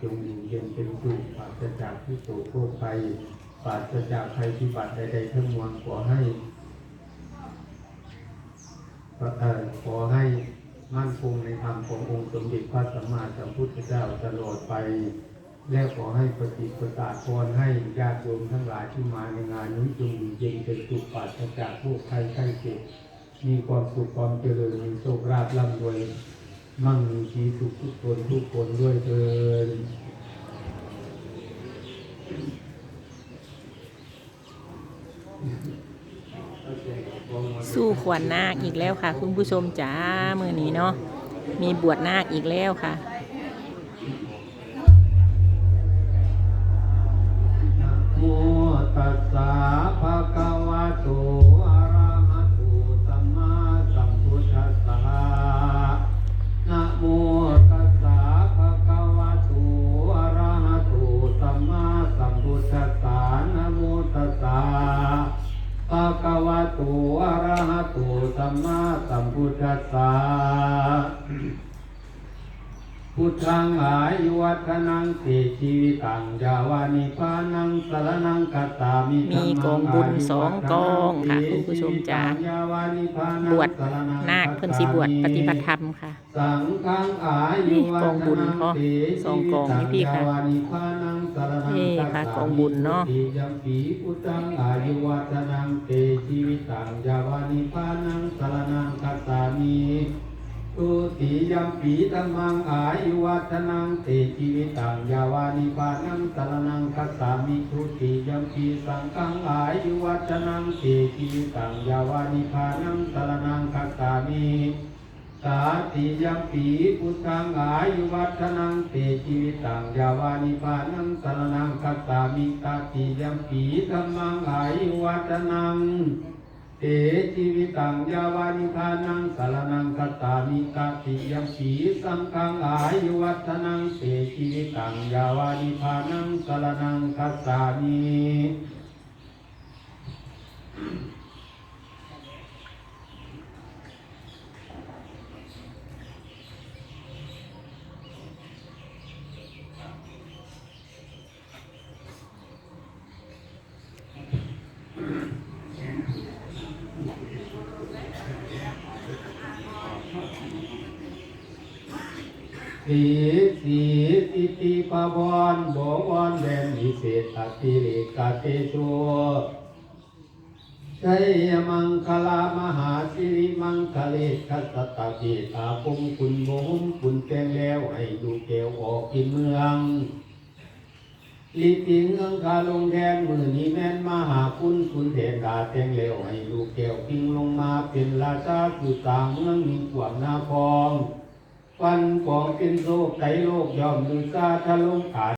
จงอยู่เย็นเป็นสุขปราศจากทุกโศกโรคภัยปราศจากภัยพิบัติใดๆทั้งมวลขอให้มั่นคงในธรรมขององค์สมเด็จพระสัมมาสัมพุทธเจ้าตลอดไปและขอให้ปฏิปทาพรให้ญาติโยมทั้งหลายที่มาในงานนี้จงอยู่เย็นเป็นสุขปราศจากโรคภัยไข้เจ็บมีความสุขความเจริญมีโชคลาภร่ำรวยมั่งมีชีวิตทุกคนด้วยเถิดสู้ขวัญนาคอีกแล้วค่ะคุณผู้ชมจ๋ามื้อนี้เนาะมีบวชนาคอีกแล้วค่ะนะโมตัสสะภะคะวะโตอะระหะโตสัมมาสัมพุทธัสสะนะโมตัสสะภะคะวะโตอะระหะโตสัมมาสัมพุทธัสสะนะโมตัสสะภะคะวะโตอะระหะโตสัมมาสัมพุทธัสสะพุทธังอายุวัฒนังเตชีวิตังยาวานิพานังสรณังคัสสามิ มีกองบุญ2 กองค่ะคุณผู้ชมจ๋าบวชนาคเพิ่นสิบวชปฏิบัติธรรมค่ะสังฆังอายุวัฒนัง กองบุญเนาะ2 กองนี่พี่ค่ะนี่ค่ะกองบุญเนาะยัมปีพุทธังอายุวัฒนังเตชีวิตังยาวานิพานังสรณังคัสสามิตุติยัมปีธัมมังอายุวัฒนังเตชีวิตังยาวานิพานังสรณังคัสสามิทุติยัมปีสังฆังอายุวัฒนังเตชีวิตังยาวานิพานังสรณังคัสสามิตาติยัมปีพุทธังอายุวัฒนังเตชีวิตังยาวานิพานังสรณังคัสสามิตาติยัมปีธัมมังอายุวัฒนังเตชีวิตังยาวานิพานังสรณังคัสสามิตติยัมปีสังฆังอายุวัฒนังเตชีวิตังยาวานิพานังสรณังคัสสามิสีติติปะวรบวรแดนวิเศษติเรกาเตโชชัยมังคลามหาสิริมังคเลคัสตะเกตาปุงคุณโมหุมคุณแกงแล้วให้ดูแก้วออกกินเมืองลิติงอังคาลงแดนมือนี้แม่นมหาคุณเทนดาแตงแล้วให้ดูแก้วพิงลงมาเป็นราชาคือต่างเมืองมีขวามนาพองฟันปองเป็นโรคไตโรคย่อมดูซาทะลงขา